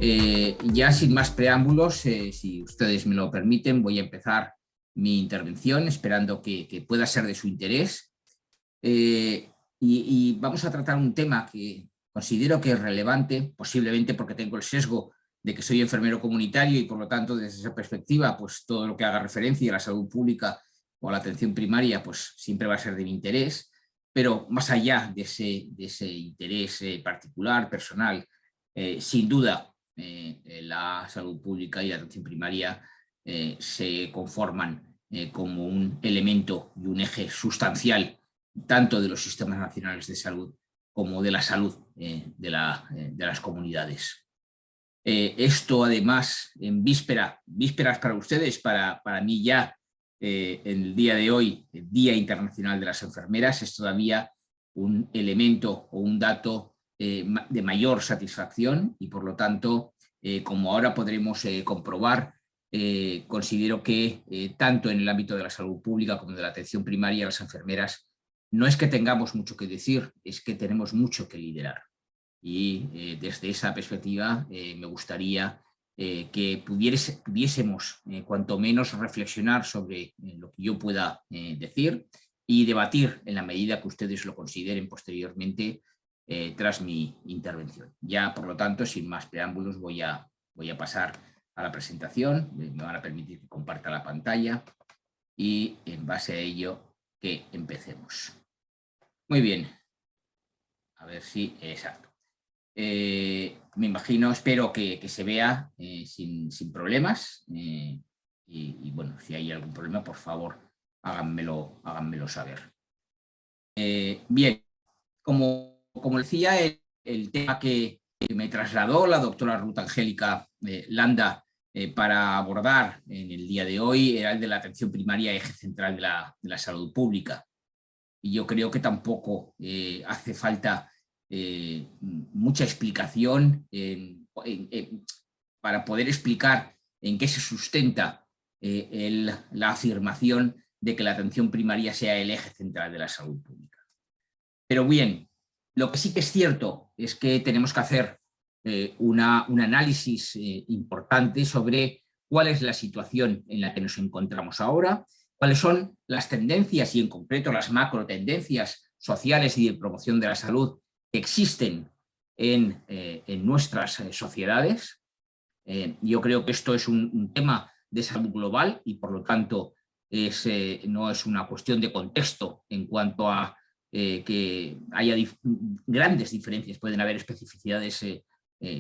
Ya sin más preámbulos, si ustedes me lo permiten, voy a empezar mi intervención esperando que pueda ser de su interés. Y vamos a tratar un tema que considero que es relevante, posiblemente porque tengo el sesgo de que soy enfermero comunitario y por lo tanto desde esa perspectiva pues todo lo que haga referencia a la salud pública o a la atención primaria pues siempre va a ser de mi interés, pero más allá de ese interés particular, personal, sin duda la salud pública y la atención primaria se conforman como un elemento y un eje sustancial tanto de los sistemas nacionales de salud como de la salud de las comunidades. Esto además en vísperas para ustedes, para mí ya en el día de hoy, el Día Internacional de las Enfermeras, es todavía un elemento o un dato de mayor satisfacción y por lo tanto, como ahora podremos comprobar, considero que tanto en el ámbito de la salud pública como de la atención primaria, las enfermeras no es que tengamos mucho que decir, es que tenemos mucho que liderar. Y desde esa perspectiva me gustaría que pudiésemos cuanto menos reflexionar sobre lo que yo pueda decir y debatir en la medida que ustedes lo consideren posteriormente tras mi intervención. Ya, por lo tanto, sin más preámbulos, voy a pasar a la presentación. Me van a permitir que comparta la pantalla y en base a ello que empecemos. Muy bien. A ver si, exacto. Me imagino, espero que se vea sin problemas y bueno, si hay algún problema, por favor, háganmelo saber. Bien, como decía, el tema que me trasladó la doctora Ruth Angélica Landa para abordar en el día de hoy era el de la atención primaria, eje central de la salud pública. Y yo creo que tampoco hace falta mucha explicación para poder explicar en qué se sustenta la afirmación de que la atención primaria sea el eje central de la salud pública. Pero bien, lo que sí que es cierto es que tenemos que hacer un análisis importante sobre cuál es la situación en la que nos encontramos ahora, cuáles son las tendencias y en concreto las macro tendencias sociales y de promoción de la salud que existen en nuestras sociedades. Yo creo que esto es un tema de salud global y por lo tanto no es una cuestión de contexto en cuanto a que haya grandes diferencias, pueden haber especificidades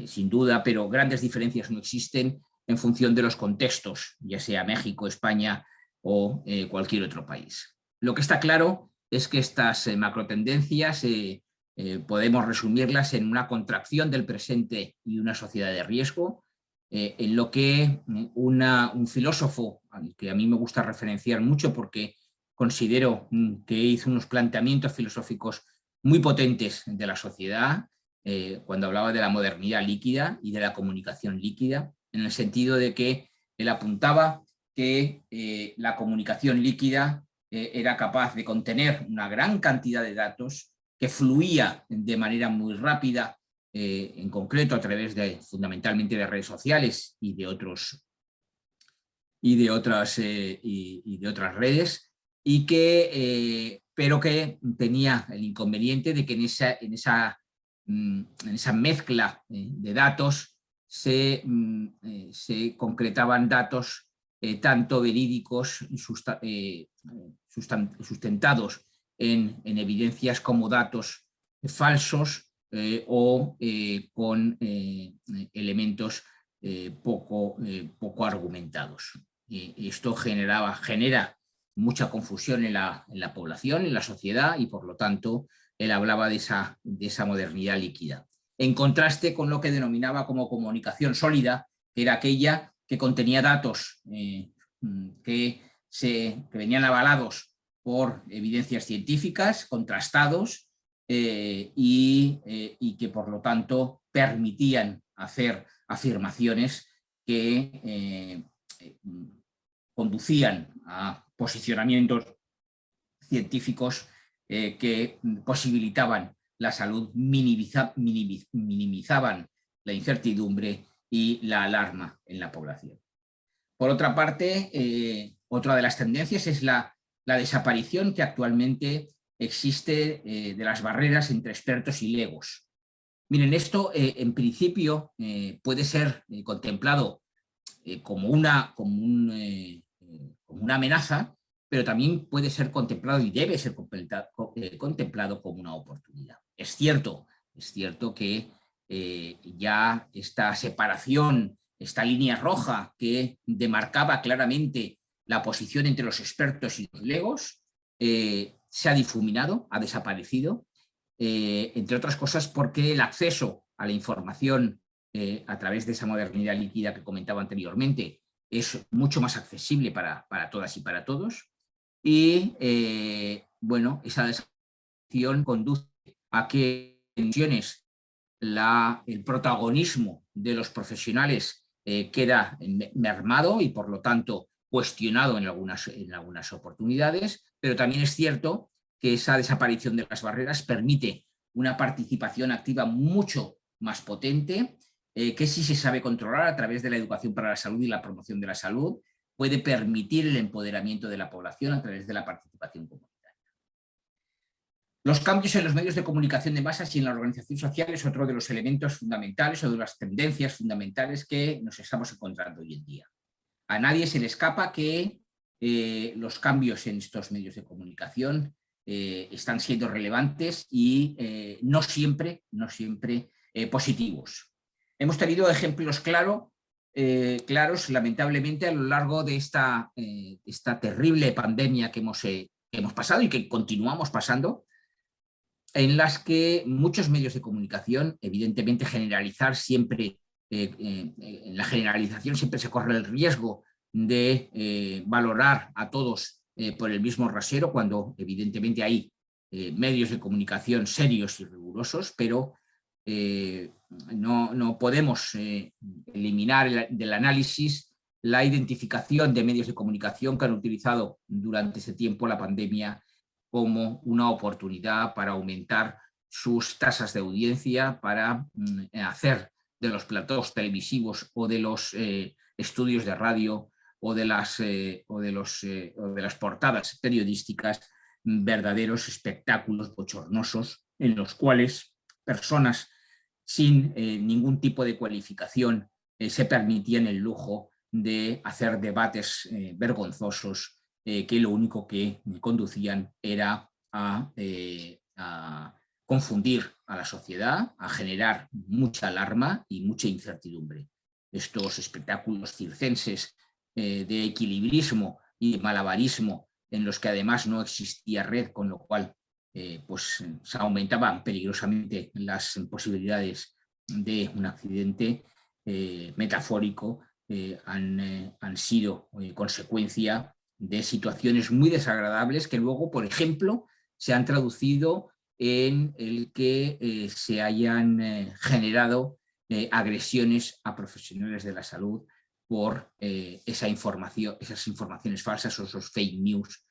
sin duda, pero grandes diferencias no existen en función de los contextos, ya sea México, España o cualquier otro país. Lo que está claro es que estas macrotendencias podemos resumirlas en una contracción del presente y una sociedad de riesgo, en lo que un filósofo al que a mí me gusta referenciar mucho porque considero que hizo unos planteamientos filosóficos muy potentes de la sociedad cuando hablaba de la modernidad líquida y de la comunicación líquida, en el sentido de que él apuntaba que la comunicación líquida era capaz de contener una gran cantidad de datos que fluía de manera muy rápida, en concreto a través fundamentalmente de redes sociales y de otras redes, pero que tenía el inconveniente de que en esa mezcla de datos se concretaban datos tanto verídicos, sustentados en evidencias, como datos falsos o con elementos poco argumentados. Esto genera mucha confusión en la población, en la sociedad, y por lo tanto él hablaba de esa modernidad líquida. En contraste con lo que denominaba como comunicación sólida, que era aquella que contenía datos que venían avalados por evidencias científicas, contrastados, y que por lo tanto permitían hacer afirmaciones que conducían a posicionamientos científicos que posibilitaban la salud, minimizaban la incertidumbre y la alarma en la población. Por otra parte, otra de las tendencias es la desaparición que actualmente existe de las barreras entre expertos y legos. Miren, esto en principio puede ser contemplado como una amenaza, pero también puede ser contemplado y debe ser contemplado como una oportunidad. Es cierto que ya esta separación, esta línea roja que demarcaba claramente la posición entre los expertos y los legos, se ha difuminado, ha desaparecido, entre otras cosas porque el acceso a la información a través de esa modernidad líquida que comentaba anteriormente es mucho más accesible para todas y para todos. Y bueno, esa desacción conduce a que en ocasiones el protagonismo de los profesionales queda mermado y por lo tanto cuestionado en algunas oportunidades, pero también es cierto que esa desaparición de las barreras permite una participación activa mucho más potente, que si se sabe controlar a través de la educación para la salud y la promoción de la salud, puede permitir el empoderamiento de la población a través de la participación comunitaria. Los cambios en los medios de comunicación de masas y en la organización social es otro de los elementos fundamentales o de las tendencias fundamentales que nos estamos encontrando hoy en día. A nadie se le escapa que los cambios en estos medios de comunicación están siendo relevantes y no siempre positivos. Hemos tenido ejemplos claros, lamentablemente, a lo largo de esta terrible pandemia que hemos pasado y que continuamos pasando, en las que muchos medios de comunicación, evidentemente generalizar siempre, en la generalización siempre se corre el riesgo de valorar a todos por el mismo rasero, cuando evidentemente hay medios de comunicación serios y rigurosos, pero no podemos eliminar del análisis la identificación de medios de comunicación que han utilizado durante ese tiempo la pandemia como una oportunidad para aumentar sus tasas de audiencia, para hacer de los platós televisivos o de los estudios de radio o de las portadas periodísticas verdaderos espectáculos bochornosos en los cuales personas sin ningún tipo de cualificación se permitían el lujo de hacer debates vergonzosos que lo único que conducían era a confundir a la sociedad, a generar mucha alarma y mucha incertidumbre. Estos espectáculos circenses de equilibrismo y de malabarismo, en los que además no existía red, con lo cual pues se aumentaban peligrosamente las posibilidades de un accidente metafórico, han sido consecuencia de situaciones muy desagradables que luego, por ejemplo, se han traducido en el que se hayan generado agresiones a profesionales de la salud por esas informaciones falsas o esos fake news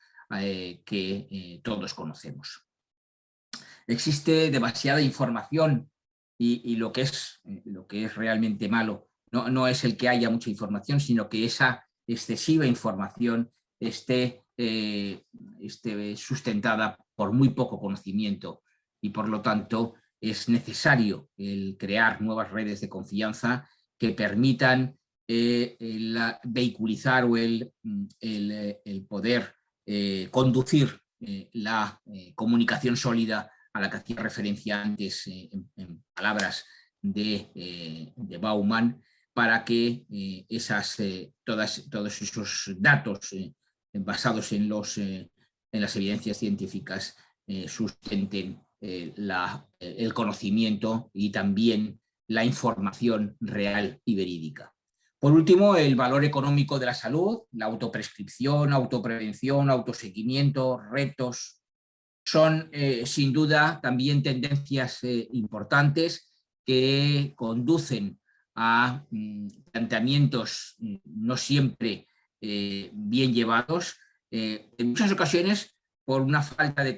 que todos conocemos. Existe demasiada información y lo que es realmente malo no es el que haya mucha información, sino que esa excesiva información esté sustentada por muy poco conocimiento y por lo tanto es necesario el crear nuevas redes de confianza que permitan vehiculizar o el poder conducir la comunicación sólida a la que hacía referencia antes en palabras de Bauman, para que todos esos datos basados en las evidencias científicas sustenten el conocimiento y también la información real y verídica. Por último, el valor económico de la salud, la autoprescripción, autoprevención, autoseguimiento, retos, son sin duda también tendencias importantes que conducen a planteamientos no siempre bien llevados, en muchas ocasiones por una falta de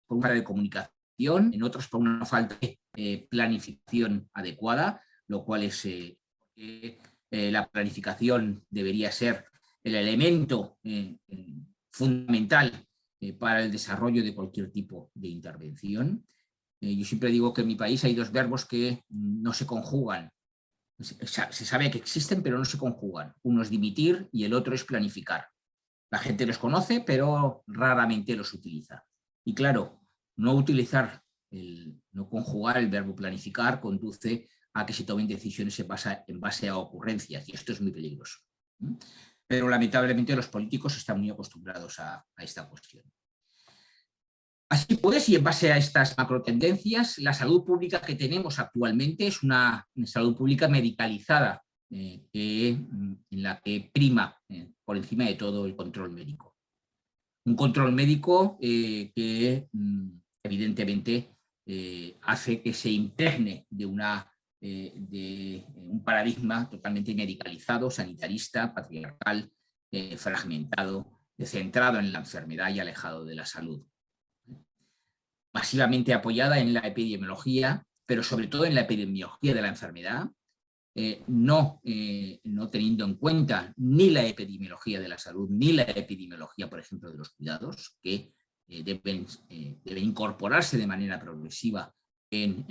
comunicación, en otras por una falta de planificación adecuada, lo cual es la planificación debería ser el elemento fundamental para el desarrollo de cualquier tipo de intervención. Yo siempre digo que en mi país hay dos verbos que no se conjugan. Se sabe que existen, pero no se conjugan. Uno es dimitir y el otro es planificar. La gente los conoce, pero raramente los utiliza. Y claro, no conjugar el verbo planificar conduce a que se tomen decisiones en base a ocurrencias, y esto es muy peligroso. Pero lamentablemente los políticos están muy acostumbrados a esta cuestión. Así pues, y en base a estas macrotendencias, la salud pública que tenemos actualmente es una salud pública medicalizada, en la que prima por encima de todo el control médico. Un control médico que evidentemente hace que se impregne de un paradigma totalmente medicalizado, sanitarista, patriarcal, fragmentado, centrado en la enfermedad y alejado de la salud. Masivamente apoyada en la epidemiología, pero sobre todo en la epidemiología de la enfermedad, no teniendo en cuenta ni la epidemiología de la salud, ni la epidemiología, por ejemplo, de los cuidados, que deben incorporarse de manera progresiva en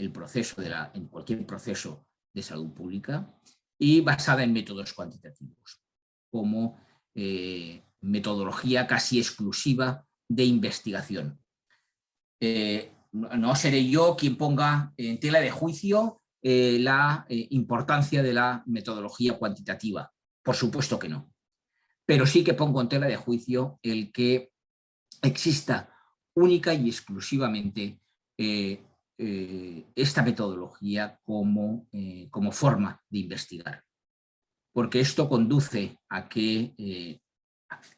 cualquier proceso de salud pública, y basada en métodos cuantitativos, como metodología casi exclusiva de investigación. No seré yo quien ponga en tela de juicio la importancia de la metodología cuantitativa, por supuesto que no, pero sí que pongo en tela de juicio el que exista única y exclusivamente esta metodología como forma de investigar, porque esto conduce a que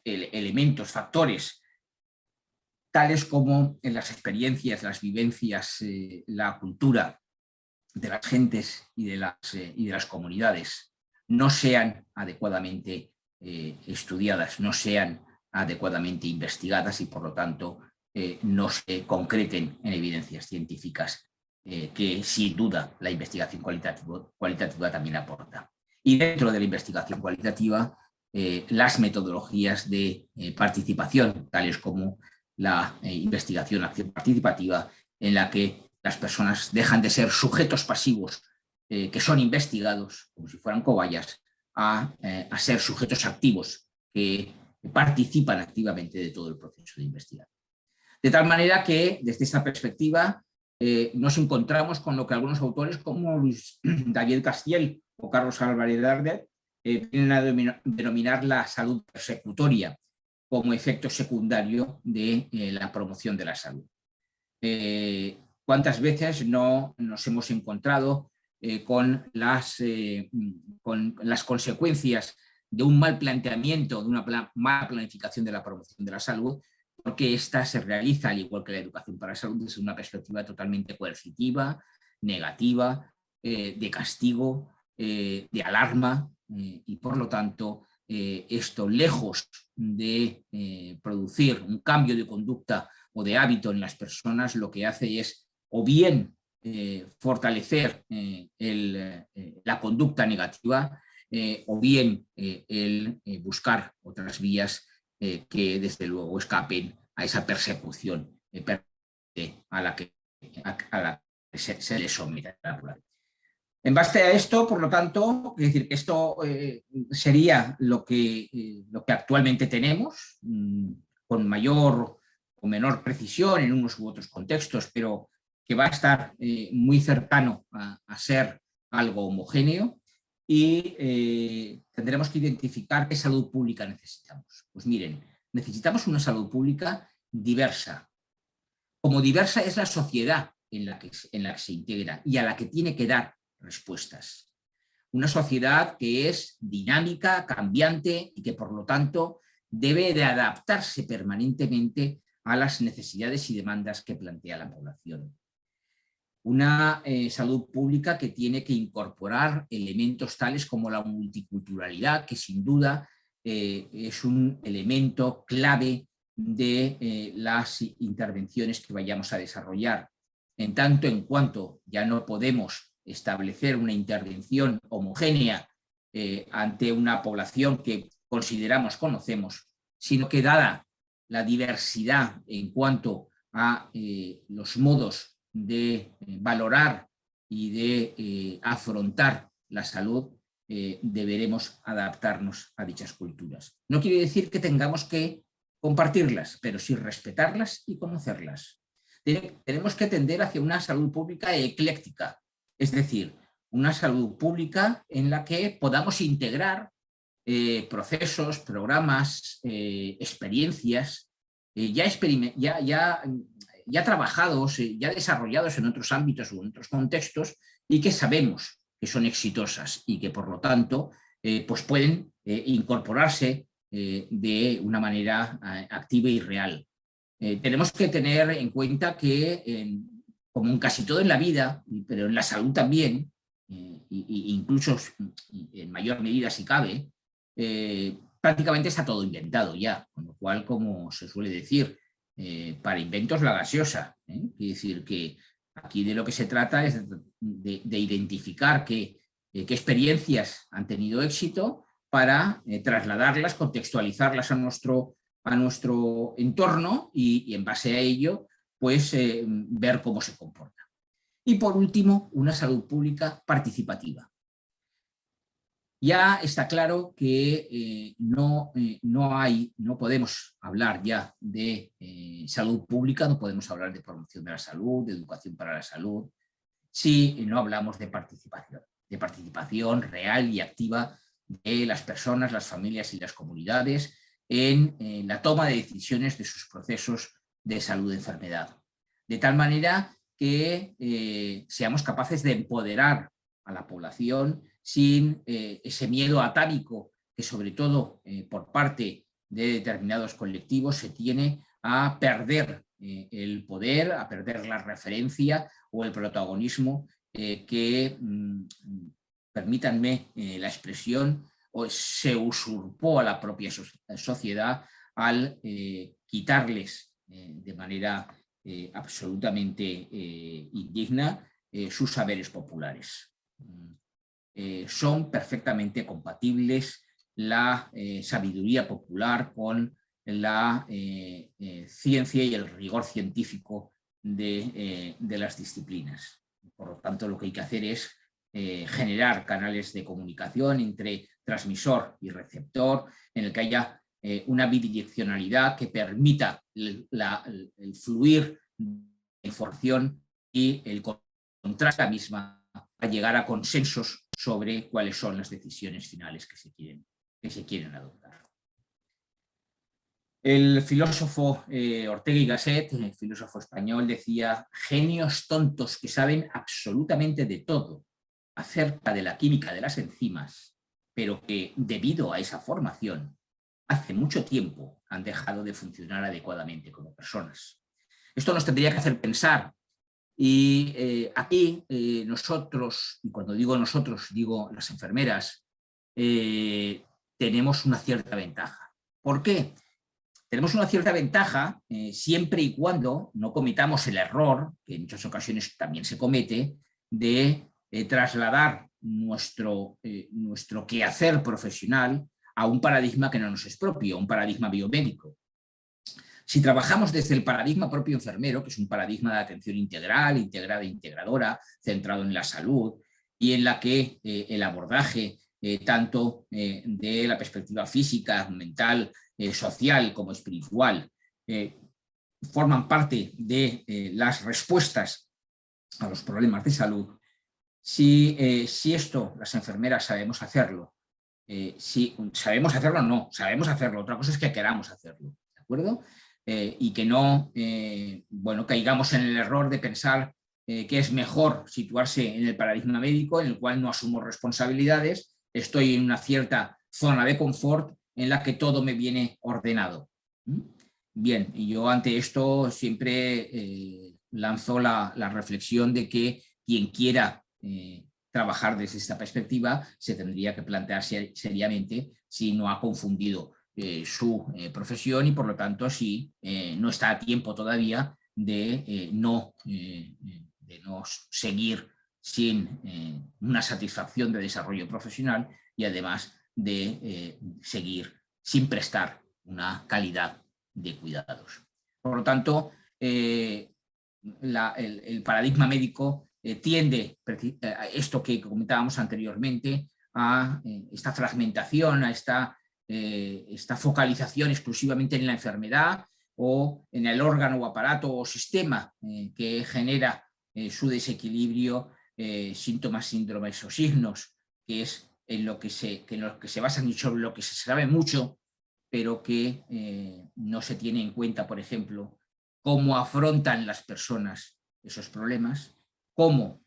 elementos, factores, tales como en las experiencias, las vivencias, la cultura de las gentes y de las comunidades, no sean adecuadamente estudiadas, no sean adecuadamente investigadas, y por lo tanto no se concreten en evidencias científicas que sin duda la investigación cualitativa también aporta. Y dentro de la investigación cualitativa, las metodologías de participación, tales como la investigación acción participativa, en la que las personas dejan de ser sujetos pasivos que son investigados, como si fueran cobayas, a ser sujetos activos que participan activamente de todo el proceso de investigación. De tal manera que, desde esta perspectiva, nos encontramos con lo que algunos autores como Luis David Castiel o Carlos Álvarez Darder vienen a denominar la salud persecutoria, como efecto secundario de la promoción de la salud. ¿Cuántas veces no nos hemos encontrado con las consecuencias de un mal planteamiento, de una mala planificación de la promoción de la salud, porque ésta se realiza, al igual que la educación para la salud, desde una perspectiva totalmente coercitiva, negativa, de castigo, de alarma, y por lo tanto esto, lejos de producir un cambio de conducta o de hábito en las personas, lo que hace es o bien fortalecer la conducta negativa, o bien el buscar otras vías que desde luego escapen a esa persecución a la que se le somete a la naturaleza. En base a esto, por lo tanto, es decir, esto sería lo que actualmente tenemos, con mayor o menor precisión en unos u otros contextos, pero que va a estar muy cercano a ser algo homogéneo, y tendremos que identificar qué salud pública necesitamos. Pues miren, necesitamos una salud pública diversa. Como diversa es la sociedad en la que se integra y a la que tiene que dar respuestas. Una sociedad que es dinámica, cambiante, y que por lo tanto debe de adaptarse permanentemente a las necesidades y demandas que plantea la población. Una salud pública que tiene que incorporar elementos tales como la multiculturalidad, que sin duda es un elemento clave de las intervenciones que vayamos a desarrollar. En tanto en cuanto ya no podemos establecer una intervención homogénea ante una población que conocemos, sino que dada la diversidad en cuanto a los modos de valorar y de afrontar la salud, deberemos adaptarnos a dichas culturas. No quiere decir que tengamos que compartirlas, pero sí respetarlas y conocerlas. Tenemos que tender hacia una salud pública ecléctica, es decir, una salud pública en la que podamos integrar procesos, programas, experiencias ya trabajados, ya desarrollados en otros ámbitos o en otros contextos y que sabemos que son exitosas y que por lo tanto pues pueden incorporarse de una manera activa y real. Tenemos que tener en cuenta que, como en casi todo en la vida, pero en la salud también, incluso en mayor medida si cabe, prácticamente está todo inventado ya, con lo cual, como se suele decir, para inventos la gaseosa. Quiere decir que aquí de lo que se trata es de identificar qué experiencias han tenido éxito para trasladarlas, contextualizarlas a nuestro entorno y en base a ello, pues ver cómo se comporta. Y por último, una salud pública participativa. Ya está claro que no podemos hablar ya de salud pública, no podemos hablar de promoción de la salud, de educación para la salud, si no hablamos de participación real y activa de las personas, las familias y las comunidades en la toma de decisiones de sus procesos de salud y enfermedad. De tal manera que seamos capaces de empoderar a la población sin ese miedo atávico que sobre todo por parte de determinados colectivos se tiene a perder el poder, a perder la referencia o el protagonismo que, permítanme la expresión, se usurpó a la propia sociedad al quitarles de manera absolutamente indigna sus saberes populares. Son perfectamente compatibles la sabiduría popular con la ciencia y el rigor científico de las disciplinas. Por lo tanto, lo que hay que hacer es generar canales de comunicación entre transmisor y receptor, en el que haya una bidireccionalidad que permita el fluir de información y el contraste la misma a llegar a consensos sobre cuáles son las decisiones finales que se quieren adoptar. El filósofo Ortega y Gasset, el filósofo español, decía: genios tontos que saben absolutamente de todo acerca de la química de las enzimas, pero que debido a esa formación hace mucho tiempo han dejado de funcionar adecuadamente como personas. Esto nos tendría que hacer pensar. Y aquí nosotros, y cuando digo nosotros, digo las enfermeras, tenemos una cierta ventaja. ¿Por qué? Tenemos una cierta ventaja siempre y cuando no cometamos el error, que en muchas ocasiones también se comete, de trasladar nuestro quehacer profesional a un paradigma que no nos es propio, un paradigma biomédico. Si trabajamos desde el paradigma propio enfermero, que es un paradigma de atención integral, integrada e integradora, centrado en la salud y en la que el abordaje tanto de la perspectiva física, mental, social como espiritual, forman parte de las respuestas a los problemas de salud, si esto las enfermeras sabemos hacerlo, si sabemos hacerlo o no, sabemos hacerlo, otra cosa es que queramos hacerlo, ¿de acuerdo? Y que no caigamos en el error de pensar que es mejor situarse en el paradigma médico, en el cual no asumo responsabilidades, estoy en una cierta zona de confort en la que todo me viene ordenado. Bien, y yo ante esto siempre lanzo la reflexión de que quien quiera trabajar desde esta perspectiva se tendría que plantear seriamente si no ha confundido su profesión y por lo tanto si no está a tiempo todavía de no seguir sin una satisfacción de desarrollo profesional y además de seguir sin prestar una calidad de cuidados. Por lo tanto, el paradigma médico tiende a esto que comentábamos anteriormente, a esta fragmentación, a esta focalización exclusivamente en la enfermedad o en el órgano o aparato o sistema que genera su desequilibrio, síntomas, síndromes o signos, que es en lo que se basan y sobre lo que se sabe mucho, pero que no se tiene en cuenta, por ejemplo, cómo afrontan las personas esos problemas, cómo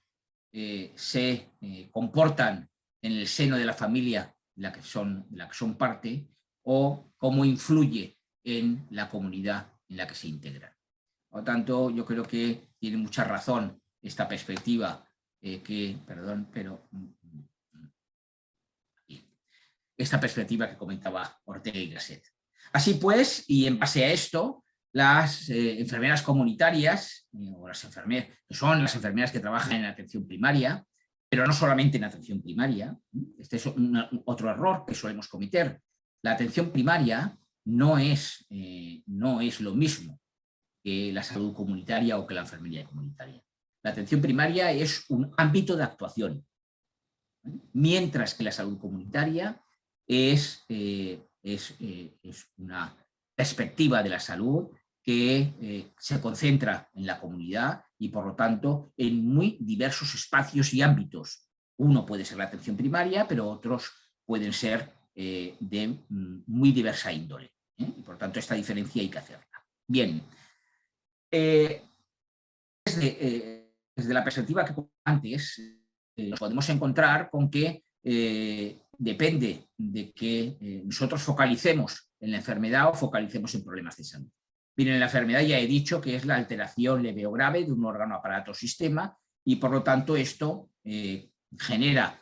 se comportan en el seno de la familia de la que son parte, o cómo influye en la comunidad en la que se integran. Por lo tanto, yo creo que tiene mucha razón esta perspectiva esta perspectiva que comentaba Ortega y Gasset. Así pues, y en base a esto, las enfermeras comunitarias, o las enfermeras, que son las enfermeras que trabajan en atención primaria, pero no solamente en atención primaria, este es otro error que solemos cometer. La atención primaria no es lo mismo que la salud comunitaria o que la enfermería comunitaria. La atención primaria es un ámbito de actuación, mientras que la salud comunitaria es una perspectiva de la salud que se concentra en la comunidad y, por lo tanto, en muy diversos espacios y ámbitos. Uno puede ser la atención primaria, pero otros pueden ser de muy diversa índole. Y, por lo tanto, esta diferencia hay que hacerla. Bien. Desde la perspectiva que antes, nos podemos encontrar con que depende de que nosotros focalicemos en la enfermedad o focalicemos en problemas de salud. Bien, en la enfermedad ya he dicho que es la alteración leve o grave de un órgano, aparato o sistema, y por lo tanto esto genera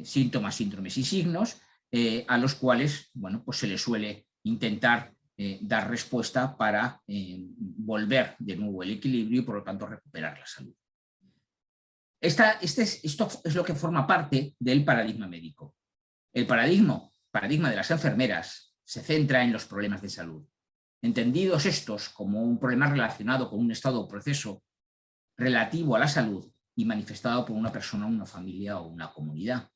síntomas, síndromes y signos a los cuales, bueno, pues se les suele intentar dar respuesta para volver de nuevo el equilibrio y por lo tanto recuperar la salud. Esto es lo que forma parte del paradigma médico. El paradigma de las enfermeras se centra en los problemas de salud, entendidos estos como un problema relacionado con un estado o proceso relativo a la salud y manifestado por una persona, una familia o una comunidad.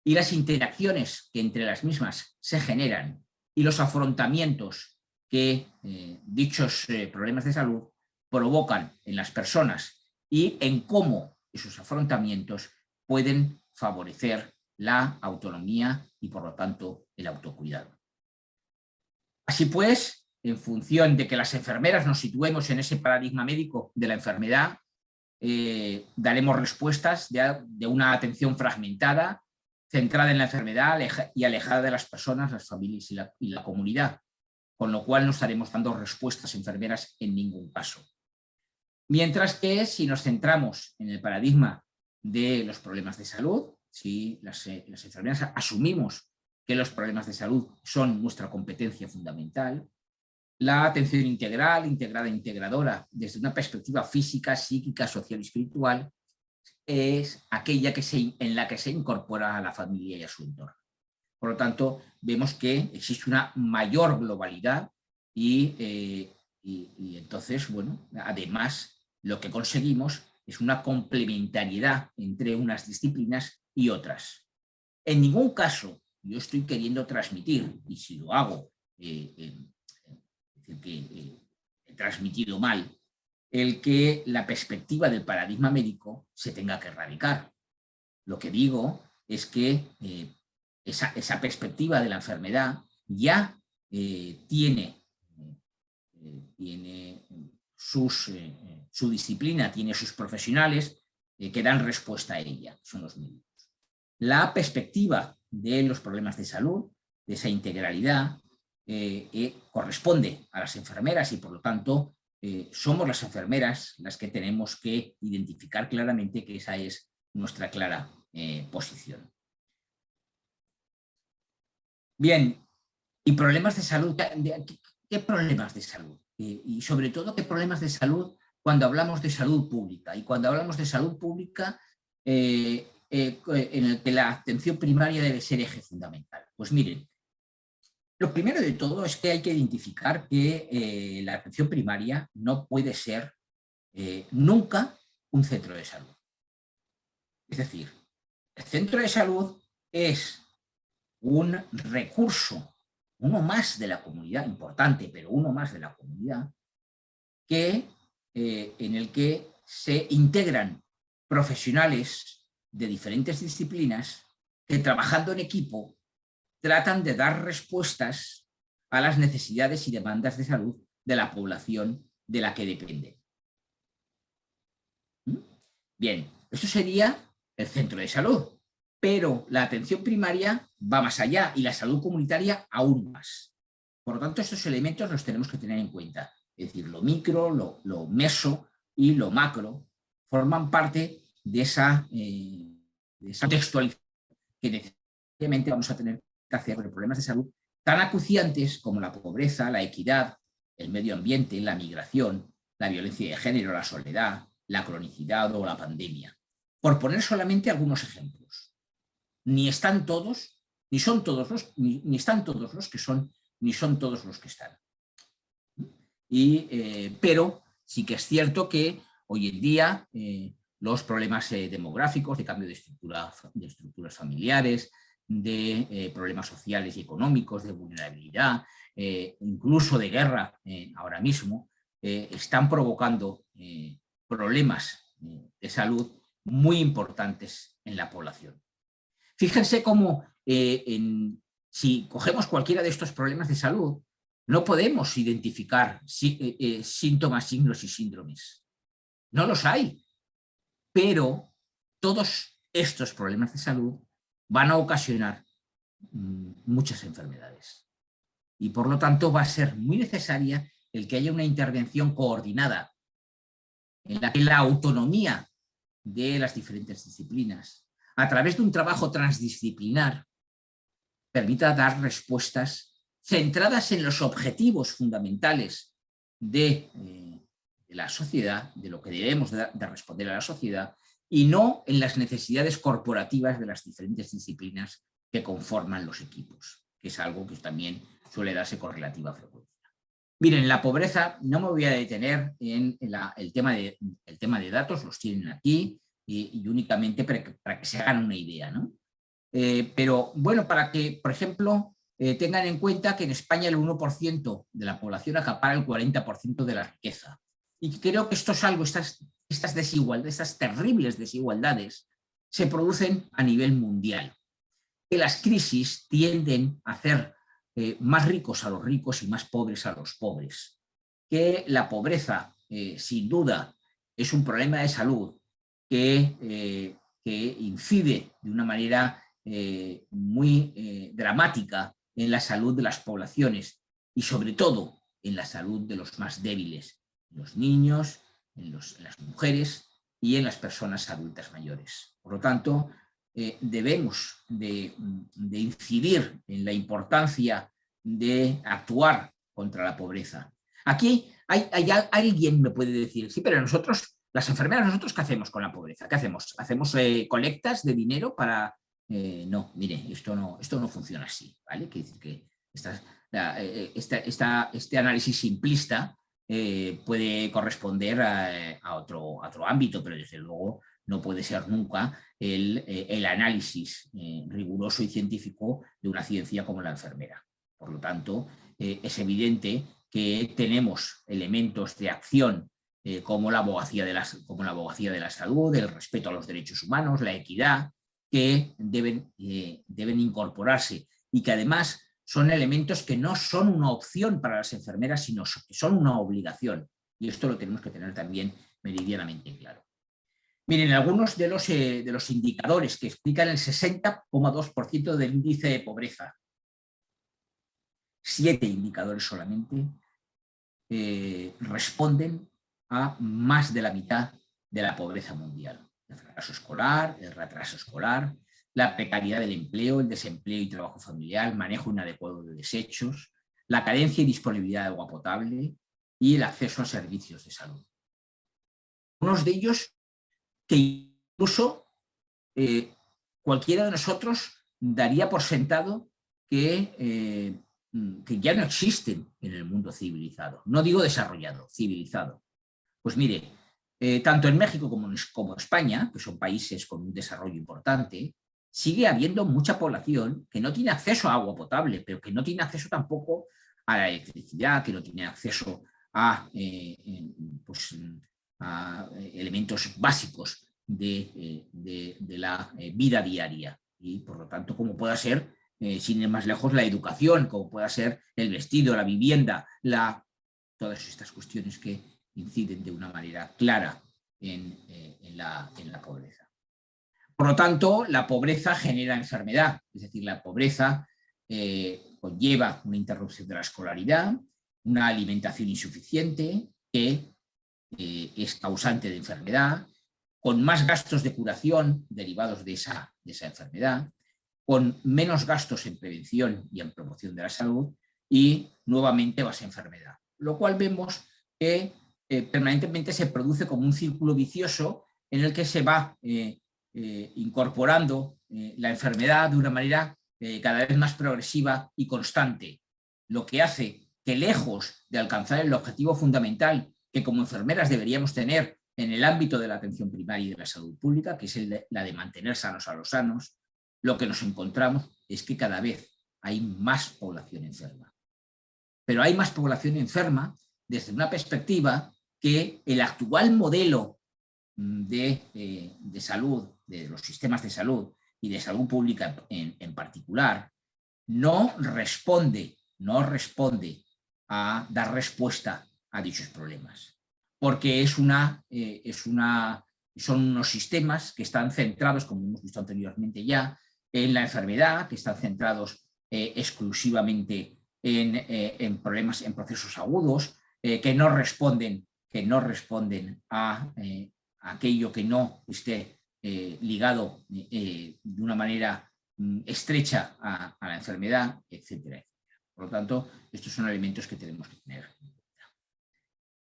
Y las interacciones que entre las mismas se generan y los afrontamientos que dichos problemas de salud provocan en las personas y en cómo esos afrontamientos pueden favorecer la autonomía y, por lo tanto, el autocuidado. Así pues, en función de que las enfermeras nos situemos en ese paradigma médico de la enfermedad, daremos respuestas de una atención fragmentada, centrada en la enfermedad y alejada de las personas, las familias y la comunidad, con lo cual no estaremos dando respuestas enfermeras en ningún caso. Mientras que si nos centramos en el paradigma de los problemas de salud, si las enfermeras asumimos que los problemas de salud son nuestra competencia fundamental, la atención integral, integrada e integradora, desde una perspectiva física, psíquica, social y espiritual, es aquella en la que se incorpora a la familia y a su entorno. Por lo tanto, vemos que existe una mayor globalidad y entonces, bueno, además lo que conseguimos es una complementariedad entre unas disciplinas y otras. En ningún caso yo estoy queriendo transmitir, y si lo hago, he transmitido mal, el que la perspectiva del paradigma médico se tenga que erradicar. Lo que digo es que esa perspectiva de la enfermedad ya tiene su disciplina, tiene sus profesionales que dan respuesta a ella, son los médicos. La perspectiva de los problemas de salud, de esa integralidad, corresponde a las enfermeras y por lo tanto somos las enfermeras las que tenemos que identificar claramente que esa es nuestra clara posición. Bien, y problemas de salud, ¿qué problemas de salud? Y sobre todo, ¿qué problemas de salud cuando hablamos de salud pública. Y cuando hablamos de salud pública, en el que la atención primaria debe ser eje fundamental. Pues miren, lo primero de todo es que hay que identificar que la atención primaria no puede ser nunca un centro de salud. Es decir, el centro de salud es un recurso, uno más de la comunidad, importante, pero uno más de la comunidad, en el que se integran profesionales de diferentes disciplinas que, trabajando en equipo, tratan de dar respuestas a las necesidades y demandas de salud de la población de la que depende. Bien, esto sería el centro de salud, pero la atención primaria va más allá y la salud comunitaria aún más. Por lo tanto, estos elementos los tenemos que tener en cuenta. Es decir, lo micro, lo meso y lo macro forman parte de esa contextualización que necesariamente vamos a tener que hacer sobre problemas de salud tan acuciantes como la pobreza, la equidad, el medio ambiente, la migración, la violencia de género, la soledad, la cronicidad o la pandemia. Por poner solamente algunos ejemplos. Ni están todos, ni son todos los, ni están todos los que son, ni son todos los que están. Pero sí que es cierto que hoy en día los problemas demográficos, de cambio de estructuras familiares, de problemas sociales y económicos, de vulnerabilidad, incluso de guerra ahora mismo, están provocando problemas de salud muy importantes en la población. Fíjense cómo si cogemos cualquiera de estos problemas de salud, no podemos identificar síntomas, signos y síndromes. No los hay. Pero todos estos problemas de salud van a ocasionar muchas enfermedades. Y por lo tanto va a ser muy necesaria el que haya una intervención coordinada en la que la autonomía de las diferentes disciplinas, a través de un trabajo transdisciplinar, permita dar respuestas centradas en los objetivos fundamentales de la sociedad, de lo que debemos de responder a la sociedad, y no en las necesidades corporativas de las diferentes disciplinas que conforman los equipos, que es algo que también suele darse con relativa frecuencia. Miren, la pobreza, no me voy a detener en el tema de datos, los tienen aquí, y únicamente para que se hagan una idea, ¿no? Pero bueno, para que, por ejemplo, tengan en cuenta que en España el 1% de la población acapara el 40% de la riqueza. Y creo que esto es algo, estas desigualdades, estas terribles desigualdades, se producen a nivel mundial. Que las crisis tienden a hacer más ricos a los ricos y más pobres a los pobres. Que la pobreza, sin duda, es un problema de salud que incide de una manera muy dramática en la salud de las poblaciones y sobre todo en la salud de los más débiles, en los niños, en las mujeres y en las personas adultas mayores. Por lo tanto, debemos de incidir en la importancia de actuar contra la pobreza. Aquí alguien me puede decir, sí, pero nosotros, las enfermeras, ¿nosotros qué hacemos con la pobreza? ¿Qué hacemos? ¿Hacemos colectas de dinero para...? No, mire, esto no funciona así, ¿vale? Quiere decir que este análisis simplista puede corresponder a otro ámbito, pero desde luego no puede ser nunca el análisis riguroso y científico de una ciencia como la enfermera. Por lo tanto, es evidente que tenemos elementos de acción como la abogacía de la salud, el respeto a los derechos humanos, la equidad, que deben incorporarse y que además son elementos que no son una opción para las enfermeras, sino que son una obligación. Y esto lo tenemos que tener también meridianamente claro. Miren, algunos de los indicadores que explican el 60,2% del índice de pobreza. 7 indicadores solamente responden a más de la mitad de la pobreza mundial. El retraso escolar, la precariedad del empleo, el desempleo y trabajo familiar, manejo inadecuado de desechos, la carencia y disponibilidad de agua potable y el acceso a servicios de salud. Algunos de ellos que incluso cualquiera de nosotros daría por sentado que ya no existen en el mundo civilizado. No digo desarrollado, civilizado. Pues mire, tanto en México como España, que son países con un desarrollo importante, sigue habiendo mucha población que no tiene acceso a agua potable, pero que no tiene acceso tampoco a la electricidad, que no tiene acceso a, pues, a elementos básicos de la vida diaria. Y por lo tanto, como pueda ser, sin ir más lejos, la educación, como pueda ser el vestido, la vivienda, todas estas cuestiones que inciden de una manera clara en la pobreza. Por lo tanto, la pobreza genera enfermedad, es decir, la pobreza conlleva una interrupción de la escolaridad, una alimentación insuficiente que es causante de enfermedad, con más gastos de curación derivados de esa enfermedad, con menos gastos en prevención y en promoción de la salud y nuevamente más enfermedad. Lo cual vemos que permanentemente se produce como un círculo vicioso en el que se va incorporando la enfermedad de una manera cada vez más progresiva y constante, lo que hace que lejos de alcanzar el objetivo fundamental que como enfermeras deberíamos tener en el ámbito de la atención primaria y de la salud pública, que es la de mantener sanos a los sanos, lo que nos encontramos es que cada vez hay más población enferma. Pero hay más población enferma desde una perspectiva que el actual modelo de salud, de los sistemas de salud y de salud pública en particular, no responde a dar respuesta a dichos problemas. Porque son unos sistemas que están centrados, como hemos visto anteriormente ya, en la enfermedad, que están centrados exclusivamente en problemas, en procesos agudos, que no responden a aquello que no esté ligado de una manera estrecha a la enfermedad, etcétera. Por lo tanto, estos son elementos que tenemos que tener en cuenta.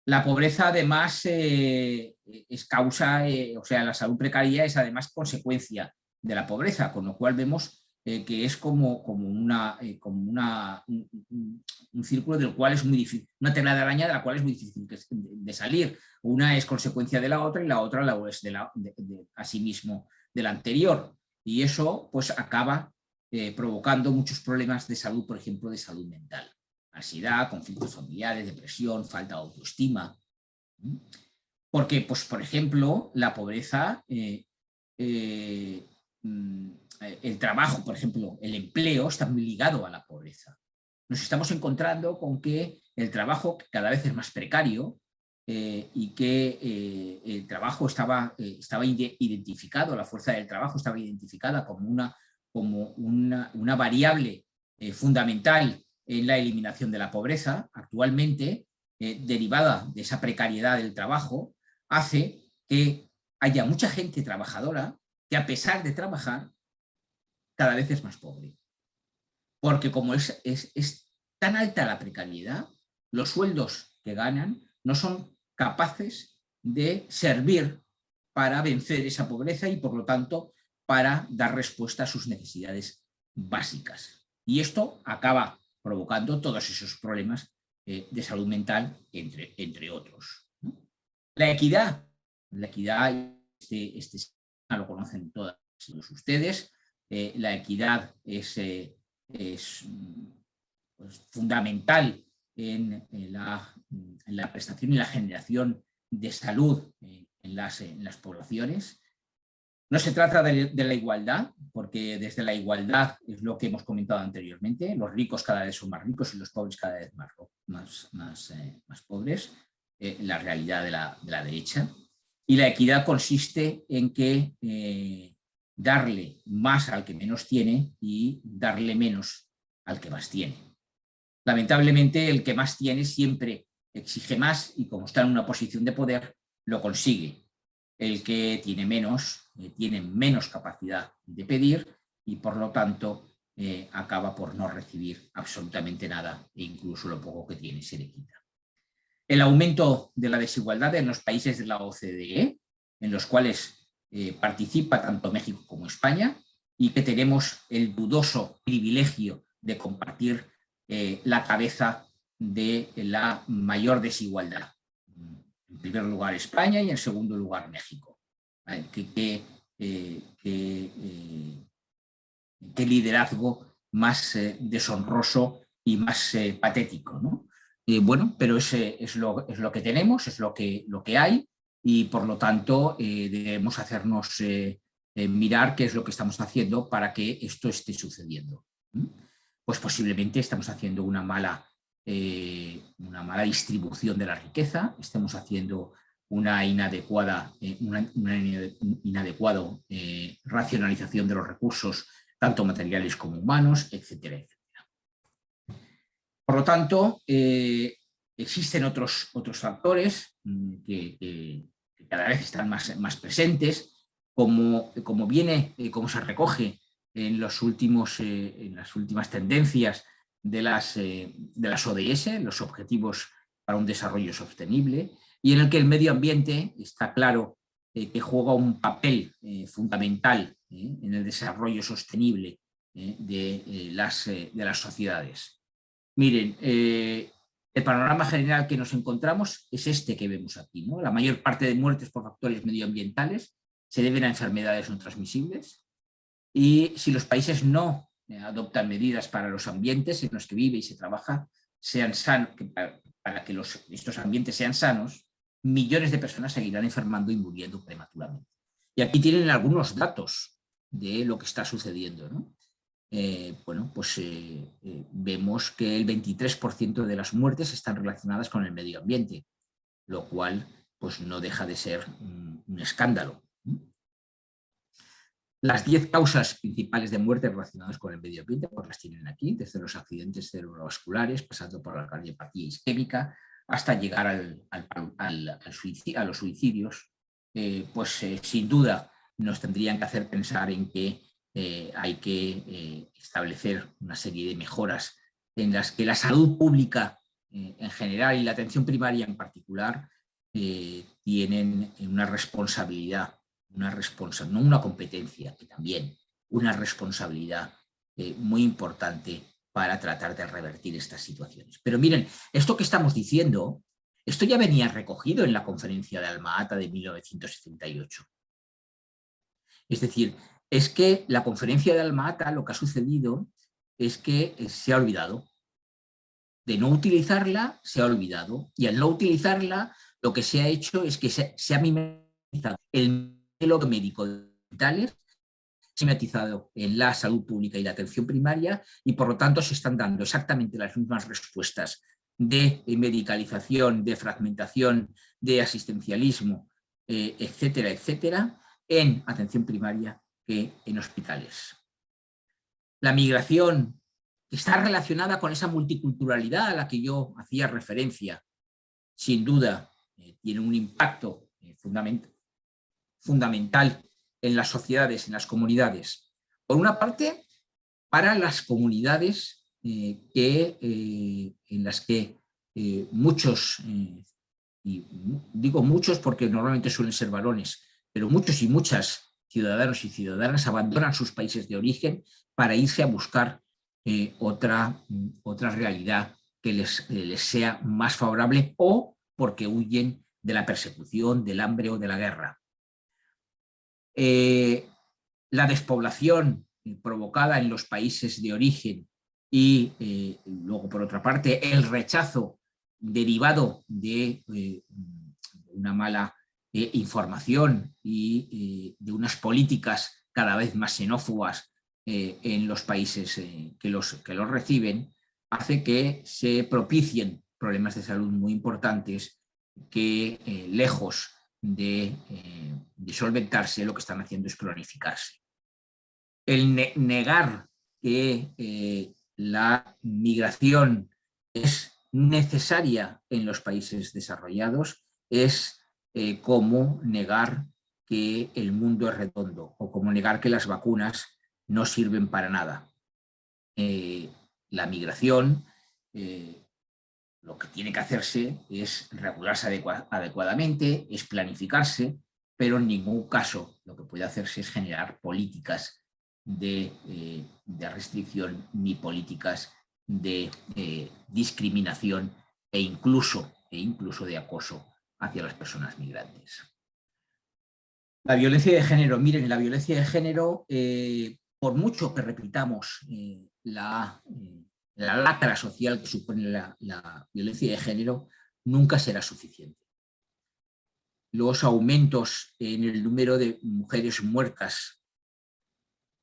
La pobreza, además, es causa, o sea, la salud precaria es además consecuencia de la pobreza, con lo cual vemos que es como un círculo del cual es muy difícil, una tela de araña de la cual es muy difícil de salir. Una es consecuencia de la otra y la otra es asimismo de la anterior. Y eso pues acaba provocando muchos problemas de salud, por ejemplo, de salud mental. Ansiedad, conflictos familiares, depresión, falta de autoestima. Porque, pues, por ejemplo, la pobreza, el trabajo, por ejemplo, el empleo está muy ligado a la pobreza. Nos estamos encontrando con que el trabajo cada vez es más precario y que el trabajo estaba identificado, la fuerza del trabajo estaba identificada como una variable fundamental en la eliminación de la pobreza. Actualmente, derivada de esa precariedad del trabajo, hace que haya mucha gente trabajadora que, a pesar de trabajar, cada vez es más pobre. Porque como es tan alta la precariedad, los sueldos que ganan no son capaces de servir para vencer esa pobreza y, por lo tanto, para dar respuesta a sus necesidades básicas. Y esto acaba provocando todos esos problemas de salud mental, entre otros. La equidad, lo conocen todos ustedes, la equidad es fundamental en la prestación y la generación de salud en las poblaciones. No se trata de la igualdad, porque desde la igualdad es lo que hemos comentado anteriormente, los ricos cada vez son más ricos y los pobres cada vez más pobres, la realidad de la derecha. Y la equidad consiste en que darle más al que menos tiene y darle menos al que más tiene. Lamentablemente, el que más tiene siempre exige más y, como está en una posición de poder, lo consigue. El que tiene menos capacidad de pedir y, por lo tanto, acaba por no recibir absolutamente nada e incluso lo poco que tiene se le quita. El aumento de la desigualdad en los países de la OCDE, en los cuales participa tanto México como España, y que tenemos el dudoso privilegio de compartir la cabeza de la mayor desigualdad. En primer lugar España y en segundo lugar México. Qué liderazgo más deshonroso y más patético, ¿no? Bueno, pero es lo que tenemos, es lo que hay, y por lo tanto debemos hacernos mirar qué es lo que estamos haciendo para que esto esté sucediendo. Pues posiblemente estamos haciendo una mala distribución de la riqueza, estamos haciendo una inadecuada racionalización de los recursos, tanto materiales como humanos, etcétera, etcétera. Por lo tanto, existen otros factores que cada vez están más presentes, como se recoge en las últimas tendencias de las ODS, los Objetivos para un Desarrollo Sostenible, y en el que el medio ambiente está claro que juega un papel fundamental en el desarrollo sostenible de las sociedades. Miren, el panorama general que nos encontramos es este que vemos aquí, ¿no? La mayor parte de muertes por factores medioambientales se deben a enfermedades no transmisibles, y si los países no adoptan medidas para los ambientes en los que vive y se trabaja, sean sanos, para que estos ambientes sean sanos, millones de personas seguirán enfermando y muriendo prematuramente. Y aquí tienen algunos datos de lo que está sucediendo, ¿no? Vemos que el 23% de las muertes están relacionadas con el medio ambiente, lo cual pues, no deja de ser un escándalo. Las 10 causas principales de muerte relacionadas con el medio ambiente pues las tienen aquí, desde los accidentes cerebrovasculares, pasando por la cardiopatía isquémica, hasta llegar a los suicidios. Sin duda nos tendrían que hacer pensar en que hay que establecer una serie de mejoras en las que la salud pública en general y la atención primaria en particular tienen una responsabilidad, no una competencia, que también una responsabilidad muy importante para tratar de revertir estas situaciones. Pero miren, esto que estamos diciendo, esto ya venía recogido en la conferencia de Alma-Ata de 1978. Es decir, es que la conferencia de Alma-Ata, lo que ha sucedido es que se ha olvidado. De no utilizarla, se ha olvidado. Y al no utilizarla, lo que se ha hecho es que se ha mimetizado el modelo médico de hospitales, se ha mimetizado en la salud pública y la atención primaria, y por lo tanto se están dando exactamente las mismas respuestas de medicalización, de fragmentación, de asistencialismo, etcétera, etcétera, en atención primaria que en hospitales. La migración está relacionada con esa multiculturalidad a la que yo hacía referencia, sin duda tiene un impacto fundamental en las sociedades, en las comunidades. Por una parte, para las comunidades en las que muchos, y digo muchos porque normalmente suelen ser varones, pero muchos y muchas ciudadanos y ciudadanas abandonan sus países de origen para irse a buscar otra realidad que les sea más favorable, o porque huyen de la persecución, del hambre o de la guerra. La despoblación provocada en los países de origen y luego, por otra parte, el rechazo derivado de una mala información y de unas políticas cada vez más xenófobas en los países que los reciben, hace que se propicien problemas de salud muy importantes que, lejos de solventarse, lo que están haciendo es cronificarse. El negar que la migración es necesaria en los países desarrollados es como negar que el mundo es redondo, o como negar que las vacunas no sirven para nada. La migración lo que tiene que hacerse es regularse adecuadamente, es planificarse, pero en ningún caso lo que puede hacerse es generar políticas de restricción ni políticas de discriminación e incluso de acoso hacia las personas migrantes. La violencia de género, miren, la violencia de género, por mucho que repitamos la lacra social que supone la violencia de género, nunca será suficiente. Los aumentos en el número de mujeres muertas,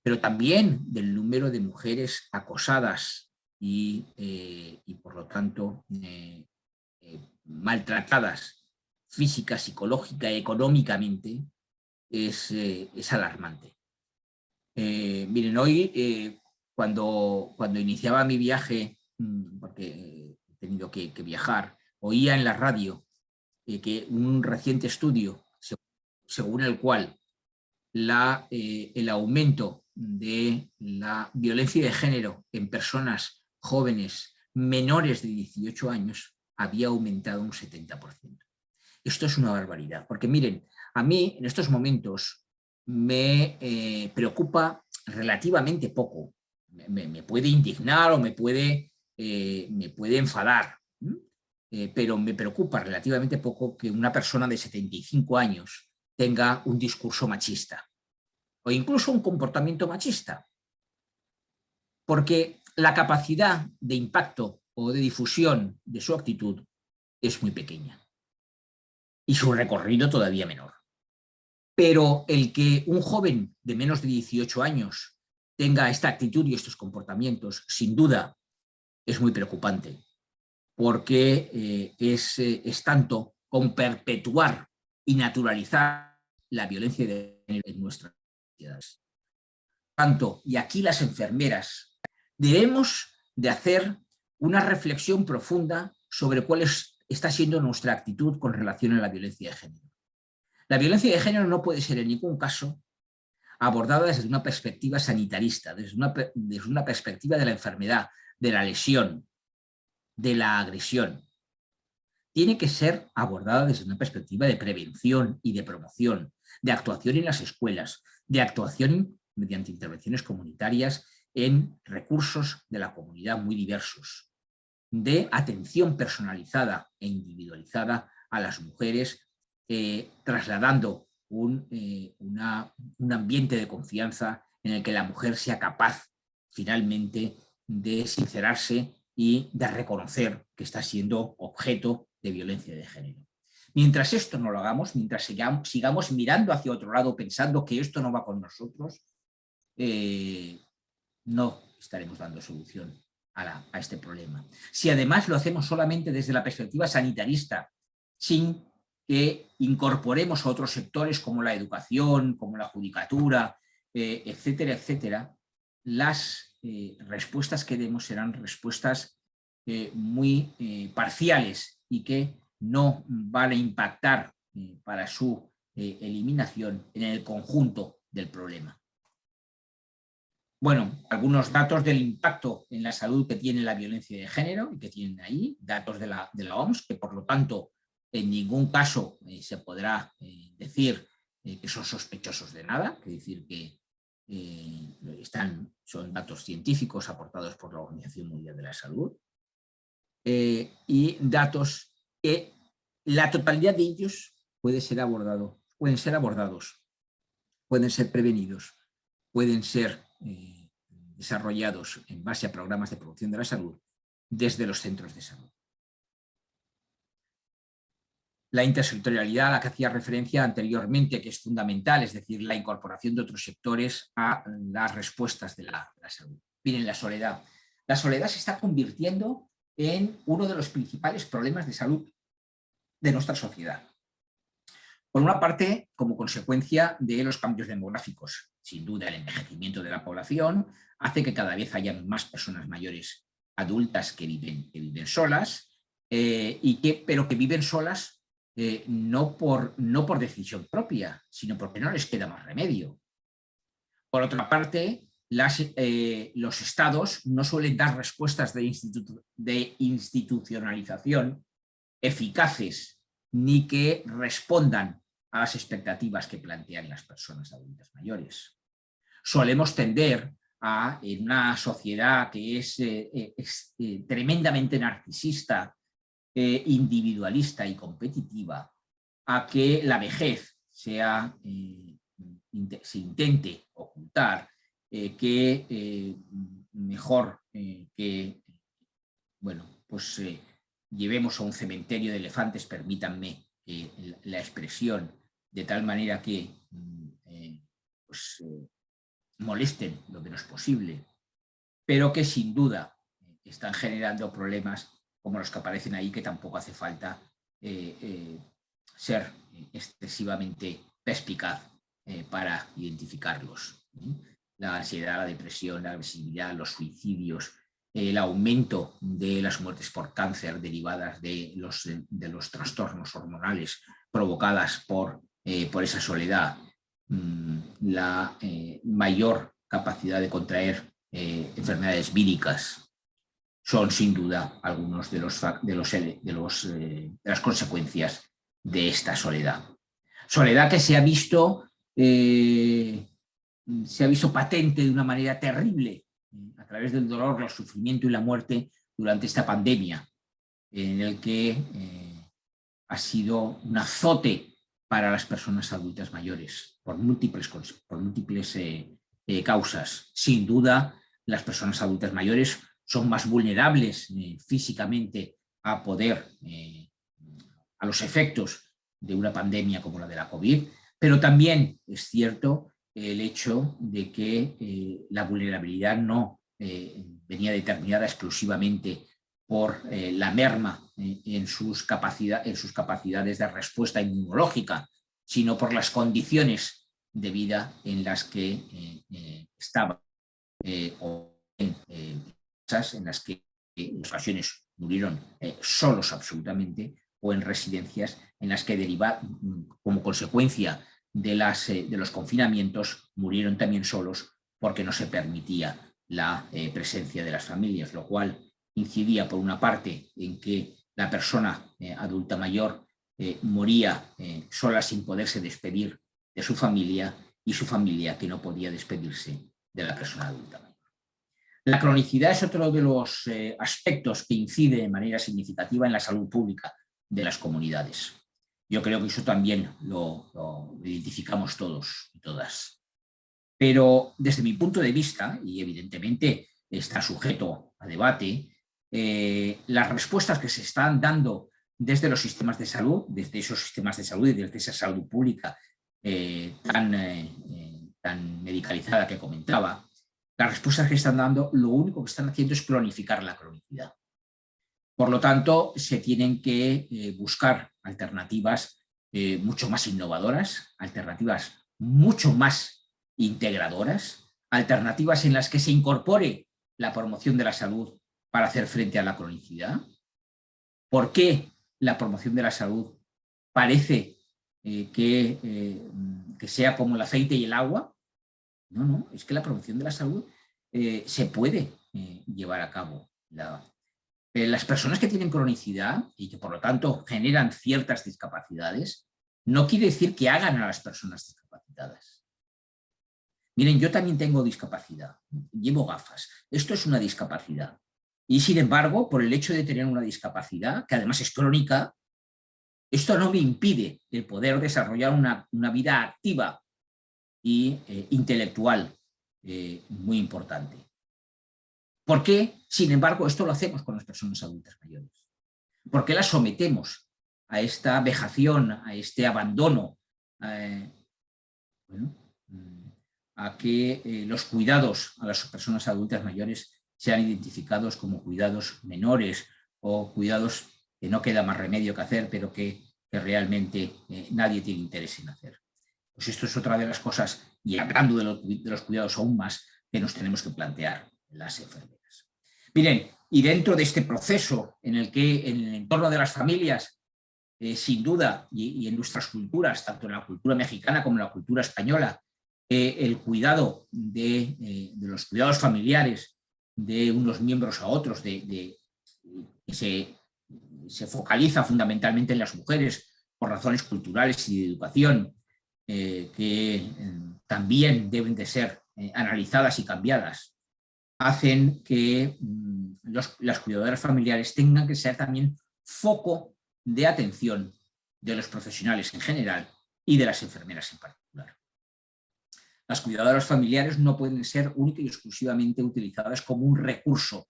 pero también del número de mujeres acosadas y por lo tanto, maltratadas física, psicológica, económicamente, es alarmante. Miren, hoy, cuando iniciaba mi viaje, porque he tenido que viajar, oía en la radio que un reciente estudio según el cual el aumento de la violencia de género en personas jóvenes menores de 18 años había aumentado un 70%. Esto es una barbaridad, porque miren, a mí en estos momentos me preocupa relativamente poco. Me puede indignar o me puede enfadar, pero me preocupa relativamente poco que una persona de 75 años tenga un discurso machista o incluso un comportamiento machista, porque la capacidad de impacto o de difusión de su actitud es muy pequeña y su recorrido todavía menor. Pero el que un joven de menos de 18 años tenga esta actitud y estos comportamientos, sin duda, es muy preocupante, porque es tanto con perpetuar y naturalizar la violencia en nuestras sociedades. Tanto, y aquí las enfermeras, debemos de hacer una reflexión profunda sobre cuál está siendo nuestra actitud con relación a la violencia de género. La violencia de género no puede ser en ningún caso abordada desde una perspectiva sanitarista, desde una perspectiva de la enfermedad, de la lesión, de la agresión. Tiene que ser abordada desde una perspectiva de prevención y de promoción, de actuación en las escuelas, de actuación mediante intervenciones comunitarias en recursos de la comunidad muy diversos, de atención personalizada e individualizada a las mujeres, trasladando un ambiente de confianza en el que la mujer sea capaz finalmente de sincerarse y de reconocer que está siendo objeto de violencia de género. Mientras esto no lo hagamos, mientras sigamos mirando hacia otro lado pensando que esto no va con nosotros, no estaremos dando solución a este problema. Si además lo hacemos solamente desde la perspectiva sanitarista, sin que incorporemos a otros sectores como la educación, como la judicatura, etcétera, etcétera, las respuestas que demos serán respuestas muy parciales y que no van a impactar para su eliminación en el conjunto del problema. Bueno, algunos datos del impacto en la salud que tiene la violencia de género y que tienen ahí, datos de la OMS, que por lo tanto en ningún caso se podrá decir que son sospechosos de nada, es decir, que son datos científicos aportados por la Organización Mundial de la Salud, y datos que la totalidad de ellos pueden ser abordados, pueden ser prevenidos, pueden ser desarrollados en base a programas de promoción de la salud desde los centros de salud. La intersectorialidad a la que hacía referencia anteriormente, que es fundamental, es decir, la incorporación de otros sectores a las respuestas de la salud. Miren, la soledad. La soledad se está convirtiendo en uno de los principales problemas de salud de nuestra sociedad. Por una parte, como consecuencia de los cambios demográficos. Sin duda, el envejecimiento de la población hace que cada vez haya más personas mayores adultas que viven solas, pero que viven solas no por decisión propia, sino porque no les queda más remedio. Por otra parte, los estados no suelen dar respuestas de institucionalización eficaces ni que respondan a las expectativas que plantean las personas adultas mayores. Solemos tender a, en una sociedad que es tremendamente narcisista, individualista y competitiva, a que la vejez se intente ocultar, que mejor que, bueno, pues llevemos a un cementerio de elefantes, permítanme la expresión, de tal manera que molesten lo menos posible, pero que sin duda están generando problemas como los que aparecen ahí, que tampoco hace falta ser excesivamente perspicaz para identificarlos. La ansiedad, la depresión, la agresividad, los suicidios, el aumento de las muertes por cáncer derivadas de los trastornos hormonales provocadas por esa soledad, la mayor capacidad de contraer enfermedades víricas, son sin duda algunos de las consecuencias de esta soledad. Soledad que se ha visto patente de una manera terrible a través del dolor, el sufrimiento y la muerte durante esta pandemia, en el que ha sido un azote para las personas adultas mayores por múltiples causas. Sin duda, las personas adultas mayores son más vulnerables físicamente a los efectos de una pandemia como la de la COVID, pero también es cierto el hecho de que la vulnerabilidad no venía determinada exclusivamente por la merma en sus capacidades de respuesta inmunológica, sino por las condiciones de vida en las que estaban, o en las que en ocasiones murieron solos absolutamente, o en residencias en las que como consecuencia de los confinamientos murieron también solos porque no se permitía la presencia de las familias, lo cual incidía por una parte en que la persona adulta mayor moría sola sin poderse despedir de su familia, y su familia que no podía despedirse de la persona adulta mayor. La cronicidad es otro de los aspectos que incide de manera significativa en la salud pública de las comunidades. Yo creo que eso también lo identificamos todos y todas. Pero desde mi punto de vista, y evidentemente está sujeto a debate, las respuestas que se están dando desde los sistemas de salud, desde esos sistemas de salud y desde esa salud pública tan medicalizada que comentaba, las respuestas que están dando, lo único que están haciendo es cronificar la cronicidad. Por lo tanto, se tienen que buscar alternativas mucho más innovadoras, alternativas mucho más integradoras, alternativas en las que se incorpore la promoción de la salud para hacer frente a la cronicidad. ¿Por qué la promoción de la salud parece que sea como el aceite y el agua? No, es que la promoción de la salud se puede llevar a cabo. Las personas que tienen cronicidad y que por lo tanto generan ciertas discapacidades, no quiere decir que hagan a las personas discapacitadas. Miren, yo también tengo discapacidad, llevo gafas. Esto es una discapacidad. Y sin embargo, por el hecho de tener una discapacidad, que además es crónica, esto no me impide el poder desarrollar una vida activa y intelectual muy importante. ¿Por qué, sin embargo, esto lo hacemos con las personas adultas mayores? ¿Por qué las sometemos a esta vejación, a este abandono, a que los cuidados a las personas adultas mayores sean identificados como cuidados menores o cuidados que no queda más remedio que hacer, pero que realmente nadie tiene interés en hacer? Pues esto es otra de las cosas, y hablando de los cuidados aún más, que nos tenemos que plantear las enfermeras. Miren, y dentro de este proceso en el que en el entorno de las familias, sin duda, y en nuestras culturas, tanto en la cultura mexicana como en la cultura española, el cuidado de los cuidados familiares de unos miembros a otros, que se focaliza fundamentalmente en las mujeres por razones culturales y de educación, que también deben de ser analizadas y cambiadas, hacen que las cuidadoras familiares tengan que ser también foco de atención de los profesionales en general y de las enfermeras en particular. Las cuidadoras familiares no pueden ser única y exclusivamente utilizadas como un recurso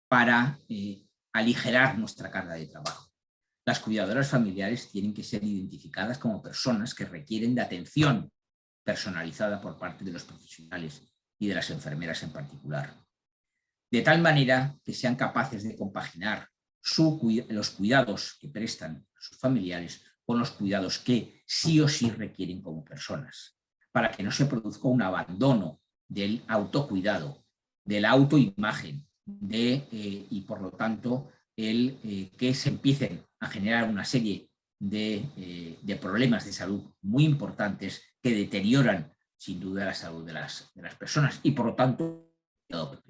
para aligerar nuestra carga de trabajo. Las cuidadoras familiares tienen que ser identificadas como personas que requieren de atención personalizada por parte de los profesionales y de las enfermeras en particular, de tal manera que sean capaces de compaginar los cuidados que prestan a sus familiares con los cuidados que sí o sí requieren como personas, para que no se produzca un abandono del autocuidado, de la autoimagen, y por lo tanto que se empiecen a generar una serie de problemas de salud muy importantes que deterioran sin duda la salud de las personas y por lo tanto el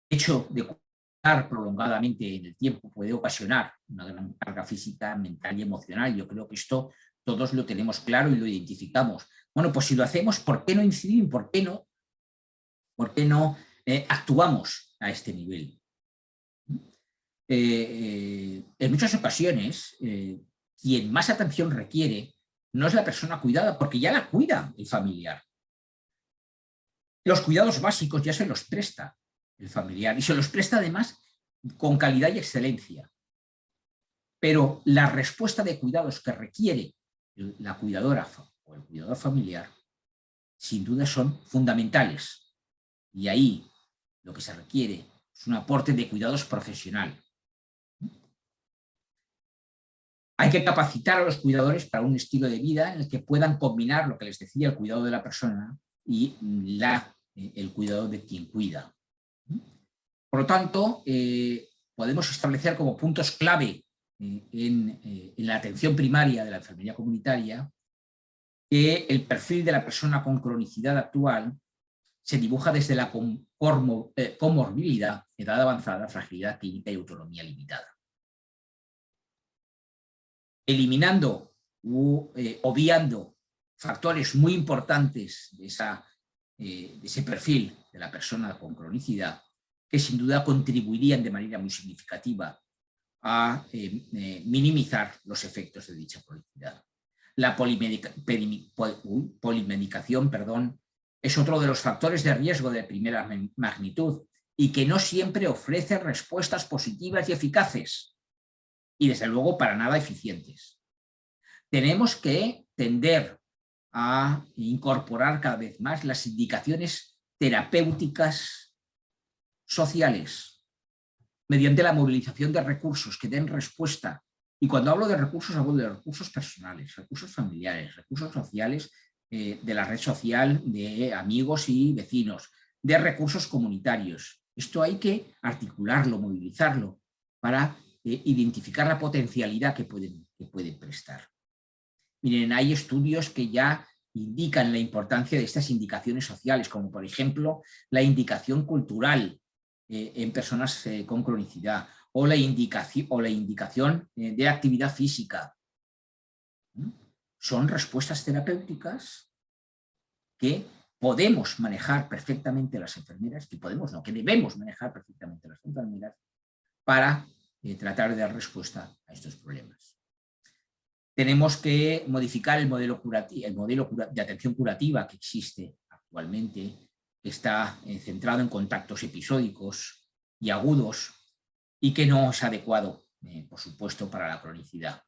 hecho de cuidar prolongadamente en el tiempo puede ocasionar una gran carga física, mental y emocional. Yo creo que esto todos lo tenemos claro y lo identificamos. Bueno, pues si lo hacemos, ¿por qué no incidir? ¿Por qué no actuamos a este nivel? En muchas ocasiones, quien más atención requiere no es la persona cuidada, porque ya la cuida el familiar. Los cuidados básicos ya se los presta el familiar y se los presta además con calidad y excelencia. Pero la respuesta de cuidados que requiere la cuidadora o el cuidador familiar, sin duda son fundamentales. Y ahí lo que se requiere es un aporte de cuidados profesional. Hay que capacitar a los cuidadores para un estilo de vida en el que puedan combinar lo que les decía, el cuidado de la persona y el cuidado de quien cuida. Por lo tanto, podemos establecer como puntos clave en la atención primaria de la enfermería comunitaria que el perfil de la persona con cronicidad actual se dibuja desde la comorbilidad, edad avanzada, fragilidad clínica y autonomía limitada. Eliminando u obviando factores muy importantes de ese perfil de la persona con cronicidad, que sin duda contribuirían de manera muy significativa a minimizar los efectos de dicha cronicidad. La polimedicación, es otro de los factores de riesgo de primera magnitud y que no siempre ofrece respuestas positivas y eficaces y desde luego para nada eficientes. Tenemos que tender a incorporar cada vez más las indicaciones terapéuticas sociales mediante la movilización de recursos que den respuesta. Y cuando hablo de recursos personales, recursos familiares, recursos sociales de la red social, de amigos y vecinos, de recursos comunitarios. Esto hay que articularlo, movilizarlo para identificar la potencialidad que pueden prestar. Miren, hay estudios que ya indican la importancia de estas indicaciones sociales, como por ejemplo la indicación cultural en personas con cronicidad o la indicación de actividad física. Son respuestas terapéuticas que podemos manejar perfectamente las enfermeras, que debemos manejar perfectamente las enfermeras para tratar de dar respuesta a estos problemas. Tenemos que modificar el modelo de atención curativa que existe actualmente, que está centrado en contactos episódicos y agudos y que no es adecuado, por supuesto, para la cronicidad.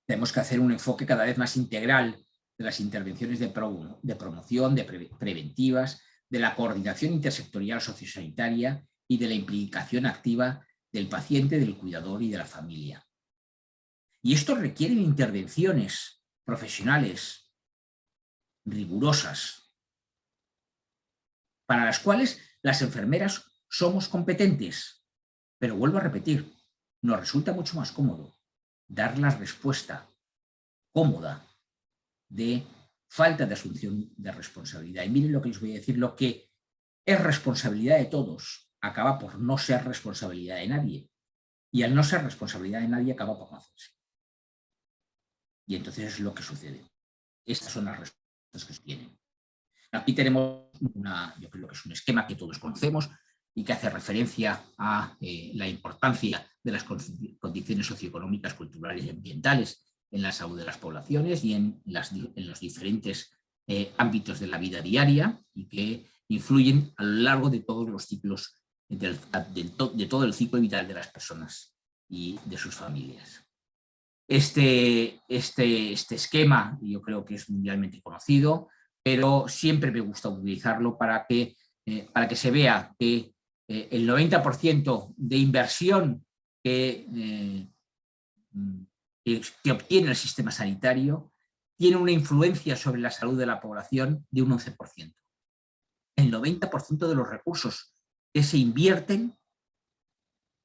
Tenemos que hacer un enfoque cada vez más integral de las intervenciones de promoción, preventivas, de la coordinación intersectorial sociosanitaria y de la implicación activa del paciente, del cuidador y de la familia. Y esto requiere intervenciones profesionales rigurosas, para las cuales las enfermeras somos competentes. Pero vuelvo a repetir, nos resulta mucho más cómodo dar la respuesta cómoda de falta de asunción de responsabilidad. Y miren lo que les voy a decir, lo que es responsabilidad de todos acaba por no ser responsabilidad de nadie. Y al no ser responsabilidad de nadie acaba por no hacerse. Y entonces es lo que sucede. Estas son las respuestas que se tienen. Aquí tenemos yo creo que es un esquema que todos conocemos y que hace referencia a la importancia de las condiciones socioeconómicas, culturales y ambientales en la salud de las poblaciones y en los diferentes ámbitos de la vida diaria y que influyen a lo largo de todos los ciclos, de todo el ciclo vital de las personas y de sus familias. Este esquema yo creo que es mundialmente conocido, pero siempre me gusta utilizarlo para que se vea que el 90% de inversión que obtiene el sistema sanitario tiene una influencia sobre la salud de la población de un 11%. El 90% de los recursos que se invierten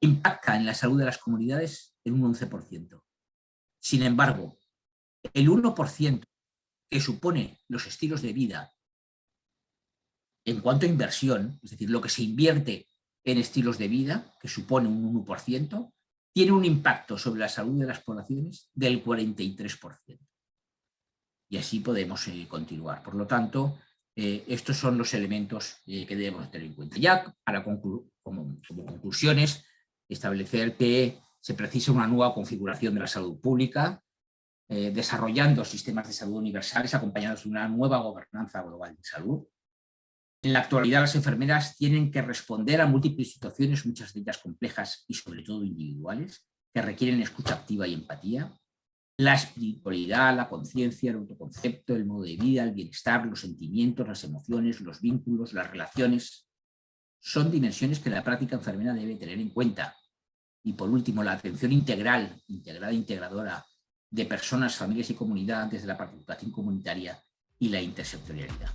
impacta en la salud de las comunidades en un 11%. Sin embargo, el 1% que supone los estilos de vida en cuanto a inversión, es decir, lo que se invierte en estilos de vida, que supone un 1%, tiene un impacto sobre la salud de las poblaciones del 43%. Y así podemos continuar. Por lo tanto, estos son los elementos que debemos tener en cuenta. Ya para como conclusiones, establecer que se precisa una nueva configuración de la salud pública, desarrollando sistemas de salud universales acompañados de una nueva gobernanza global de salud. En la actualidad las enfermeras tienen que responder a múltiples situaciones, muchas de ellas complejas y sobre todo individuales, que requieren escucha activa y empatía. La espiritualidad, la conciencia, el autoconcepto, el modo de vida, el bienestar, los sentimientos, las emociones, los vínculos, las relaciones, son dimensiones que la práctica enfermera debe tener en cuenta. Y por último, la atención integrada e integradora de personas, familias y comunidades desde la participación comunitaria y la intersectorialidad.